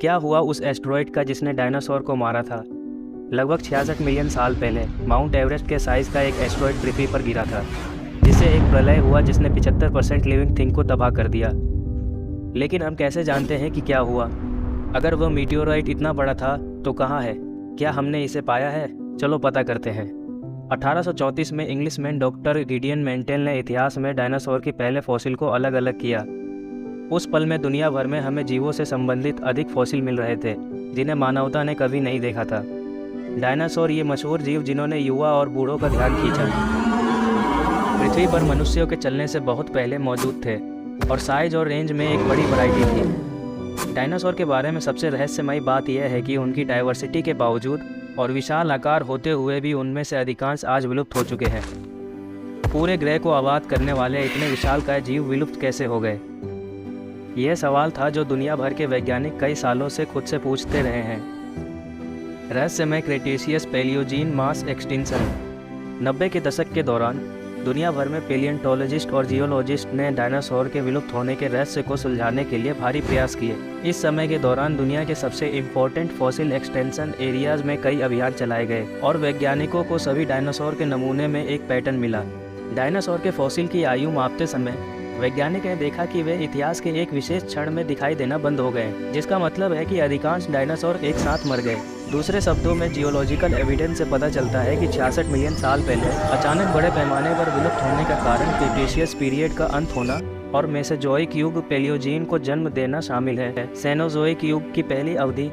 क्या हुआ उस एस्टेरॉयड का जिसने डायनासोर को मारा था? लगभग 66 मिलियन साल पहले माउंट एवरेस्ट के साइज़ का एक एस्टेरॉयड पृथ्वी पर गिरा था, जिससे एक प्रलय हुआ जिसने 75% लिविंग थिंग को तबाह कर दिया। लेकिन हम कैसे जानते हैं कि क्या हुआ? अगर वह मीटियोराइट इतना बड़ा था तो कहाँ है? क्या हमने इसे पाया है? चलो पता करते हैं। 1834 में इंग्लिशमैन डॉक्टर गिडियन मेंटेल ने इतिहास में डायनासोर के पहले फॉसिल को अलग अलग किया। उस पल में दुनिया भर में हमें जीवों से संबंधित अधिक फॉसिल मिल रहे थे जिन्हें मानवता ने कभी नहीं देखा था। डायनासोर ये मशहूर जीव जिन्होंने युवा और बूढ़ों का ध्यान खींचा, पृथ्वी पर मनुष्यों के चलने से बहुत पहले मौजूद थे और साइज और रेंज में एक बड़ी वैरायटी थी। डायनासोर के बारे में सबसे रहस्यमयी बात यह है कि उनकी डाइवर्सिटी के बावजूद और विशाल आकार होते हुए भी उनमें से अधिकांश आज विलुप्त हो चुके हैं। पूरे ग्रह को आबाद करने वाले इतने विशालकाय जीव विलुप्त कैसे हो गए? यह सवाल था जो दुनिया भर के वैज्ञानिक कई सालों से खुद से पूछते रहे हैं। रहस्यमय क्रेटेशियस पैलियोजीन मास एक्सटिंक्शन। 90 के दशक के दौरान दुनिया भर में पेलियोंटोलॉजिस्ट और जियोलॉजिस्ट ने डायनासोर के विलुप्त होने के रहस्य को सुलझाने के लिए भारी प्रयास किए। इस समय के दौरान दुनिया के सबसे इम्पोर्टेंट फॉसिल एक्सटेंशन एरियाज में कई अभियान चलाए गए और वैज्ञानिकों को सभी डायनासोर के नमूने में एक पैटर्न मिला। डायनासोर के फॉसिल की आयु मापते समय वैज्ञानिक ने देखा कि वे इतिहास के एक विशेष क्षण में दिखाई देना बंद हो गए, जिसका मतलब है कि अधिकांश डायनासोर एक साथ मर गए। दूसरे शब्दों में जियोलॉजिकल एविडेंस से पता चलता है कि 66 मिलियन साल पहले अचानक बड़े पैमाने पर विलुप्त होने का कारण क्रेटेशियस पीरियड का अंत होना और मेसोजोइक युग पैलियोजीन को जन्म देना शामिल है। सेनोजोइक युग की पहली अवधि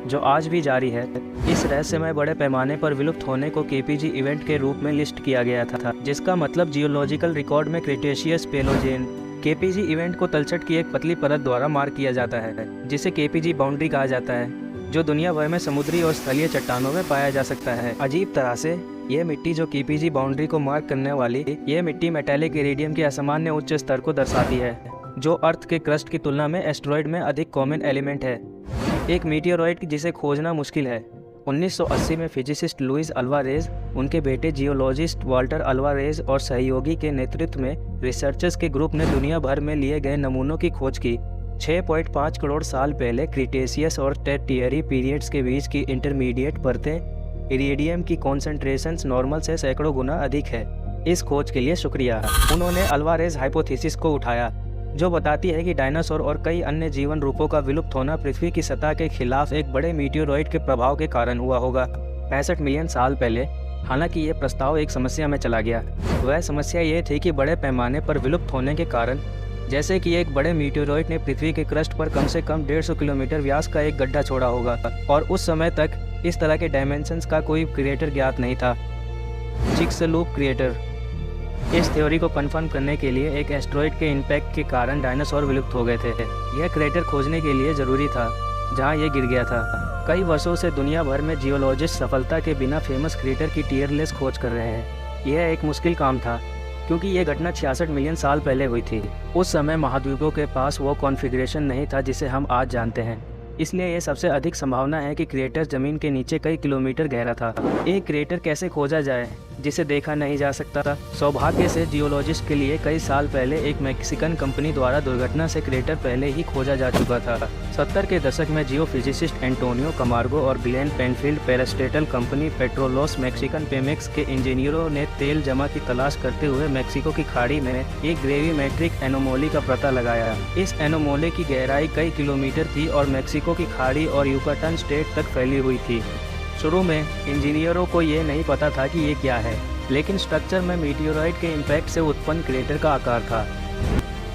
जो आज भी जारी है। इस रहस्यमय बड़े पैमाने पर विलुप्त होने को केपीजी इवेंट के रूप में लिस्ट किया गया था, जिसका मतलब जियोलॉजिकल रिकॉर्ड में क्रेटेशियस पैलियोजीन। केपीजी इवेंट को तलछट की एक पतली परत द्वारा मार्क किया जाता है, जिसे केपीजी बाउंड्री कहा जाता है, जो दुनिया भर में समुद्री और स्थलीय चट्टानों में पाया जा सकता है। अजीब तरह से यह मिट्टी जो केपीजी बाउंड्री को मार्क करने वाली यह मिट्टी मेटालिक इरिडियम के असामान्य उच्च स्तर को दर्शाती है, जो अर्थ के क्रस्ट की तुलना में एस्टेरॉयड में अधिक कॉमन एलिमेंट है। एक मीटियोरॉयड जिसे खोजना मुश्किल है। 1980 में फिजिसिस्ट लुइस अल्वारेज, उनके बेटे जियोलॉजिस्ट वाल्टर अल्वारेज और सहयोगी के नेतृत्व में रिसर्चर्स के ग्रुप ने दुनिया भर में लिए गए नमूनों की खोज की। 6.5 करोड़ साल पहले क्रीटेशियस और टर्टियरी पीरियड्स के बीच की इंटरमीडिएट परतें इरिडियम की कॉन्सेंट्रेशंस नॉर्मल से सैकड़ों गुना अधिक है। इस खोज के लिए शुक्रिया। उन्होंने अल्वारेज हाइपोथेसिस को उठाया, जो बताती है कि डायनासोर और कई अन्य जीवन रूपों का विलुप्त होना पृथ्वी की सतह के खिलाफ एक बड़े मीटियोरॉयड के प्रभाव के कारण हुआ होगा 65 मिलियन साल पहले। हालांकि ये प्रस्ताव एक समस्या में चला गया। वह समस्या ये थी कि बड़े पैमाने पर विलुप्त होने के कारण, जैसे कि एक बड़े मीटियोरॉयड ने पृथ्वी के क्रस्ट पर कम से कम 150 किलोमीटर व्यास का एक गड्ढा छोड़ा होगा, और उस समय तक इस तरह के डायमेंशंस का कोई क्रिएटर ज्ञात नहीं था। चिक्सलूप क्रिएटर। इस थ्योरी को कंफर्म करने के लिए एक एस्टेरॉयड के इम्पैक्ट के कारण डायनासोर विलुप्त हो गए थे। यह क्रेटर खोजने के लिए ज़रूरी था जहां यह गिर गया था। कई वर्षों से दुनिया भर में जियोलॉजिस्ट सफलता के बिना फेमस क्रेटर की टियरलेस खोज कर रहे हैं। यह एक मुश्किल काम था क्योंकि यह घटना 66 मिलियन साल पहले हुई थी। उस समय महाद्वीपों के पास वो कॉन्फ़िगरेशन नहीं था जिसे हम आज जानते हैं, इसलिए ये सबसे अधिक संभावना है कि क्रेटर जमीन के नीचे कई किलोमीटर गहरा था। एक क्रेटर कैसे खोजा जाए जिसे देखा नहीं जा सकता था? सौभाग्य से जियोलॉजिस्ट के लिए कई साल पहले एक मैक्सिकन कंपनी द्वारा दुर्घटना से क्रेटर पहले ही खोजा जा चुका था। 70 के दशक में जियोफिजिसिस्ट एंटोनियो कमार्गो और Glenn Penfield parastatal company Petroleos Mexicanos Pemex के इंजीनियरों ने तेल जमा की तलाश करते हुए मैक्सिको की खाड़ी में एक ग्रेविमेट्रिक एनोमोली का पता लगाया। इस एनोमोली की गहराई कई किलोमीटर थी और मैक्सिको की खाड़ी और युकाटन स्टेट तक फैली हुई थी। शुरू में इंजीनियरों को ये नहीं पता था कि ये क्या है, लेकिन स्ट्रक्चर में मीटियोरॉयड के इम्पैक्ट से उत्पन्न क्रेटर का आकार था।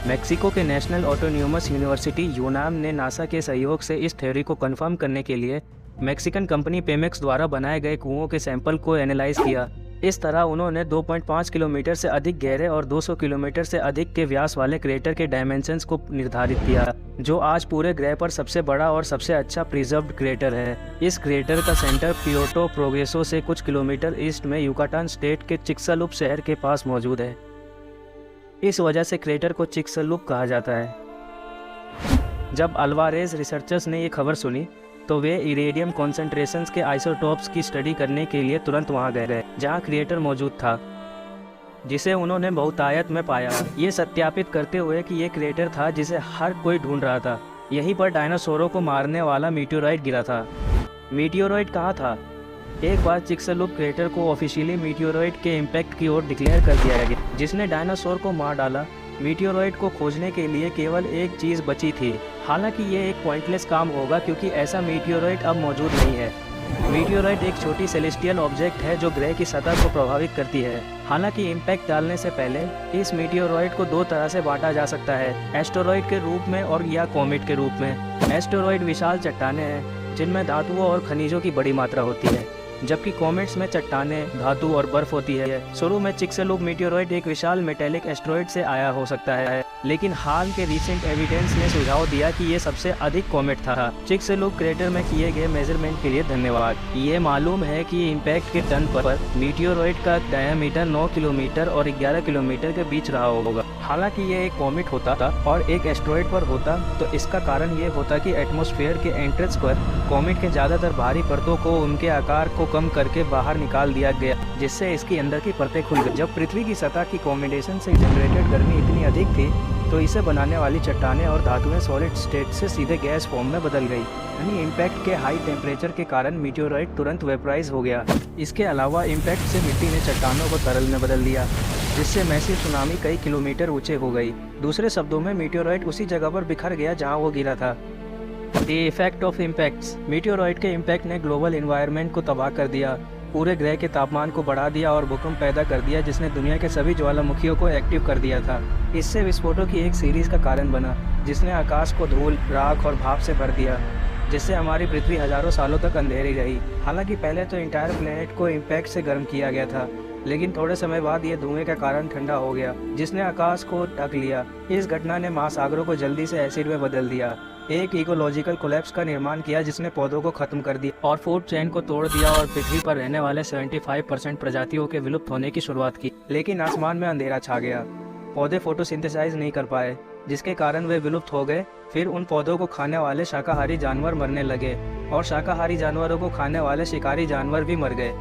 मैक्सिको के नेशनल ऑटोनोमस यूनिवर्सिटी यूनाम ने नासा के सहयोग से इस थ्योरी को कंफर्म करने के लिए मैक्सिकन कंपनी पेमेक्स द्वारा बनाए गए कुओं के सैंपल को एनालाइज किया। इस तरह उन्होंने 2.5 किलोमीटर से अधिक गहरे और 200 किलोमीटर से अधिक के व्यास वाले क्रेटर के डायमेंशंस को निर्धारित किया, जो आज पूरे ग्रह पर सबसे बड़ा और सबसे अच्छा प्रिजर्व्ड क्रेटर है। इस क्रेटर का सेंटर प्यूर्टो प्रोग्रेसो से कुछ किलोमीटर ईस्ट में युकाटन स्टेट के चिक्सालूप शहर के पास मौजूद है। इस वजह से क्रेटर को चिक्सालूप कहा जाता है। जब अल्वारेज रिसर्चर्स ने ये खबर सुनी तो वे इरेडियम कॉन्सेंट्रेशंस के आइसोटोप्स की स्टडी करने के लिए तुरंत वहां गए जहां क्रिएटर मौजूद था, जिसे उन्होंने बहुतायत में पाया। ये सत्यापित करते हुए कि ये क्रिएटर था जिसे हर कोई ढूंढ रहा था। यहीं पर डायनासोरों को मारने वाला मीटियोराइट गिरा था। मीटियोराइट कहाँ था? एक बार चिक्सलूप क्रेटर को ऑफिशियली मीटियोराइट के इम्पैक्ट की ओर डिक्लेयर कर दिया गया, जिसने डायनासोर को मार डाला। मीटियोराइट को खोजने के लिए केवल एक चीज़ बची थी। हालांकि ये एक पॉइंटलेस काम होगा क्योंकि ऐसा मीटियोराइट अब मौजूद नहीं है। मीटियोराइट एक छोटी सेलेस्टियल ऑब्जेक्ट है जो ग्रह की सतह को प्रभावित करती है। हालांकि इम्पैक्ट डालने से पहले इस मीटियोराइट को दो तरह से बांटा जा सकता है, एस्टेरॉइड के रूप में और या कॉमेट के रूप में। एस्टेरॉइड विशाल चट्टानें हैं जिनमें धातुओं और खनिजों की बड़ी मात्रा होती है, जबकि कॉमेट्स में चट्टानें, धातु और बर्फ होती है। शुरू में चिक्सलूप मीटियोराइट एक विशाल मेटेलिक एस्टेरॉइड से आया हो सकता है, लेकिन हाल के रीसेंट एविडेंस ने सुझाव दिया कि ये सबसे अधिक कॉमेट था। चिक्सलूप क्रेटर में किए गए मेजरमेंट के लिए धन्यवाद। ये मालूम है कि इम्पैक्ट के टर्न पर मीटियोराइट का डायमीटर 9 किलोमीटर और 11 किलोमीटर के बीच रहा होगा। हालांकि ये एक कॉमेट होता था और एक एस्टेरॉइड पर होता तो इसका कारण ये होता कि एटमॉस्फेयर के एंट्रेंस पर कॉमेट के ज़्यादातर बाहरी परतों को उनके आकार को कम करके बाहर निकाल दिया गया, जिससे इसकी अंदर की परतें खुल गई। जब पृथ्वी की सतह की कॉम्बिनेशन से जनरेटेड गर्मी इतनी अधिक थी तो इसे बनाने वाली चट्टानें और धातुएं सॉलिड स्टेट से सीधे गैस फॉर्म में बदल गई। यानी इम्पैक्ट के हाई टेम्परेचर के कारण मीटियोराइट तुरंत वेपराइज हो गया। इसके अलावा इम्पैक्ट से मिट्टी ने चट्टानों को तरल में बदल दिया, जिससे मैसिव सुनामी कई किलोमीटर ऊंचे हो गई। दूसरे शब्दों में मीटियोराइट उसी जगह पर बिखर गया जहां वो गिरा था। The effect of impacts. Meteorite के इम्पैक्ट ने ग्लोबल एनवायरनमेंट को तबाह कर दिया, पूरे ग्रह के तापमान को बढ़ा दिया और भूकंप पैदा कर दिया, जिसने दुनिया के सभी ज्वालामुखियों को एक्टिव कर दिया था। इससे विस्फोटों की एक सीरीज का कारण बना, जिसने आकाश को धूल, राख और भाप से भर दिया, जिससे हमारी पृथ्वी हजारों सालों तक अंधेरी रही। हालांकि पहले तो इंटायर प्लेनेट को इम्पैक्ट से गर्म किया गया था, लेकिन थोड़े समय बाद ये धुएं के कारण ठंडा हो गया, जिसने आकाश को ढक लिया। इस घटना ने महासागरों को जल्दी से एसिड में बदल दिया, एक इकोलॉजिकल कोलैप्स का निर्माण किया जिसने पौधों को खत्म कर दिया और फूड चेन को तोड़ दिया और पृथ्वी पर रहने वाले 75% प्रजातियों के विलुप्त होने की शुरुआत की। लेकिन आसमान में अंधेरा छा गया, पौधे फोटोसिंथेसाइज नहीं कर पाए, जिसके कारण वे विलुप्त हो गए। फिर उन पौधों को खाने वाले शाकाहारी जानवर मरने लगे और शाकाहारी जानवरों को खाने वाले शिकारी जानवर भी मर गए।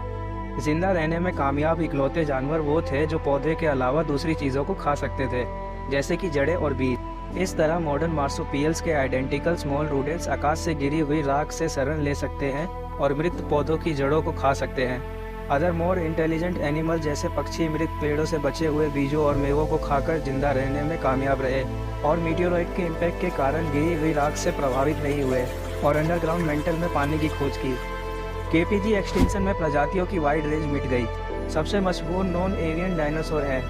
जिंदा रहने में कामयाब इकलौते जानवर वो थे जो पौधे के अलावा दूसरी चीज़ों को खा सकते थे, जैसे कि जड़ें और बीज। इस तरह मॉडर्न मार्सुपियल्स के आइडेंटिकल स्मॉल रूडेंट्स आकाश से गिरी हुई राख से शरण ले सकते हैं और मृत पौधों की जड़ों को खा सकते हैं। अदर मोर इंटेलिजेंट एनिमल जैसे पक्षी मृत पेड़ों से बचे हुए बीजों और मेवों को खाकर जिंदा रहने में कामयाब रहे और मीटियोराइट के इम्पैक्ट के कारण गिरी हुई राख से प्रभावित नहीं हुए और अंडरग्राउंड मेंटल में पानी की खोज की। केपीजी एक्सटिंक्शन में प्रजातियों की वाइड रेंज मिट गई। सबसे मशहूर नॉन एवियन डायनासोर है।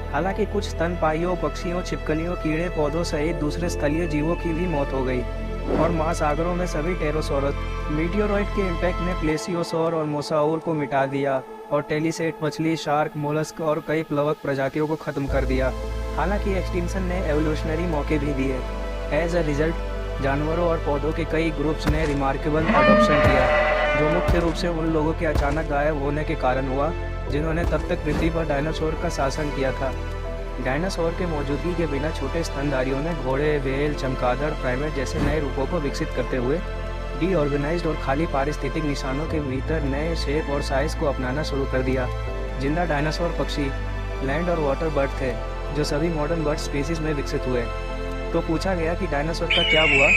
हालांकि कुछ स्तनपायियों, पक्षियों, छिपकलियों, कीड़े पौधों सहित दूसरे स्थलीय जीवों की भी मौत हो गई और महासागरों में सभी टेरोसोरस। मीटियोराइट के इम्पैक्ट ने प्लेसियोसोर और मोसाउर को मिटा दिया और टेलिसेट मछली, शार्क, मोलस्क और कई प्लवक प्रजातियों को खत्म कर दिया। हालांकि एक्सटिंक्शन ने एवोल्यूशनरी मौके भी दिए। एज अ रिजल्ट जानवरों और पौधों के कई ग्रुप्स ने रिमार्केबल अडॉप्शन किया, जो मुख्य रूप से उन लोगों के अचानक गायब होने के कारण हुआ जिन्होंने तब तक पृथ्वी पर डायनासोर का शासन किया था। डायनासोर के मौजूदगी के बिना छोटे स्तनधारियों ने घोड़े, व्हेल, चमगादड़, प्राइमेट जैसे नए रूपों को विकसित करते हुए डीऑर्गेनाइज्ड और खाली पारिस्थितिक निशानों के भीतर नए शेप और साइज को अपनाना शुरू कर दिया। जिंदा डायनासोर पक्षी लैंड और वाटर बर्ड थे, जो सभी मॉडर्न बर्ड स्पीसीज में विकसित हुए। तो पूछा गया कि डायनासोर का क्या हुआ,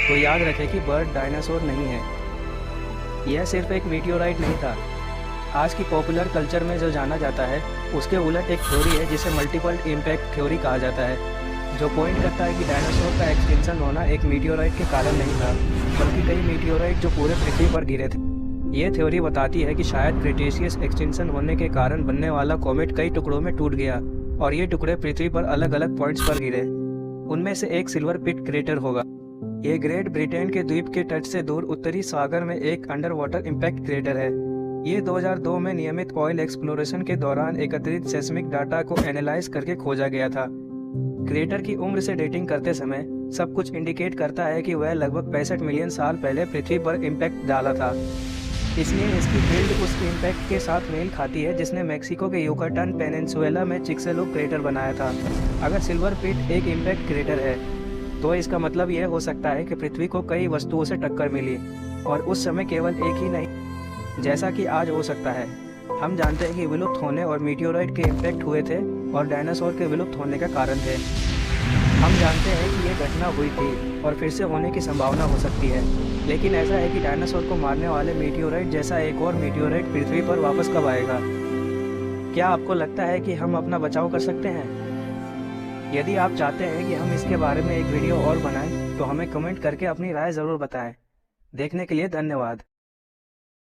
तो याद रखें कि बर्ड डायनासोर नहीं है। यह सिर्फ एक मीटियोराइट नहीं था। आज की पॉपुलर कल्चर में जो जाना जाता है उसके उलट एक थ्योरी है जिसे मल्टीपल इम्पैक्ट थ्योरी कहा जाता है, जो पॉइंट करता है कि डायनासोर का एक्सटिंक्शन होना एक मीटियोराइट के कारण नहीं था, बल्कि कई मीटियोराइट जो पूरे पृथ्वी पर गिरे थे। ये थ्योरी बताती है कि शायद क्रिटेशियस एक्सटिंक्शन होने के कारण बनने वाला कॉमेट कई टुकड़ों में टूट गया और ये टुकड़े पृथ्वी पर अलग अलग पॉइंट्स पर गिरे। उनमें से एक सिल्वर पिट क्रेटर होगा। ये ग्रेट ब्रिटेन के द्वीप के तट से दूर उत्तरी सागर में एक अंडर वाटर इम्पैक्ट क्रेटर है। ये 2002 में नियमित ऑयल एक्सप्लोरेशन के दौरान एकत्रित सेस्मिक डाटा को एनालाइज करके खोजा गया था। क्रेटर की उम्र से डेटिंग करते समय सब कुछ इंडिकेट करता है कि वह लगभग 65 मिलियन साल पहले पृथ्वी पर इम्पैक्ट डाला था। इसलिए इसकी फील्ड उस इम्पैक्ट के साथ मेल खाती है जिसने मैक्सिको के युकाटान पेनिनसुला में चिक्सलूप क्रेटर बनाया था। अगर सिल्वर पिट एक इम्पैक्ट क्रेटर है तो इसका मतलब यह हो सकता है कि पृथ्वी को कई वस्तुओं से टक्कर मिली और उस समय केवल एक ही नहीं, जैसा कि आज हो सकता है। हम जानते हैं कि विलुप्त होने और मीटियोराइट के इम्पैक्ट हुए थे और डायनासोर के विलुप्त होने का कारण थे। हम जानते हैं कि ये घटना हुई थी और फिर से होने की संभावना हो सकती है, लेकिन ऐसा है कि डायनासोर को मारने वाले मीटियोराइट जैसा एक और मीटियोराइट पृथ्वी पर वापस कब आएगा? क्या आपको लगता है कि हम अपना बचाव कर सकते हैं? यदि आप चाहते हैं कि हम इसके बारे में एक वीडियो और बनाएं, तो हमें कमेंट करके अपनी राय ज़रूर बताएं। देखने के लिए धन्यवाद।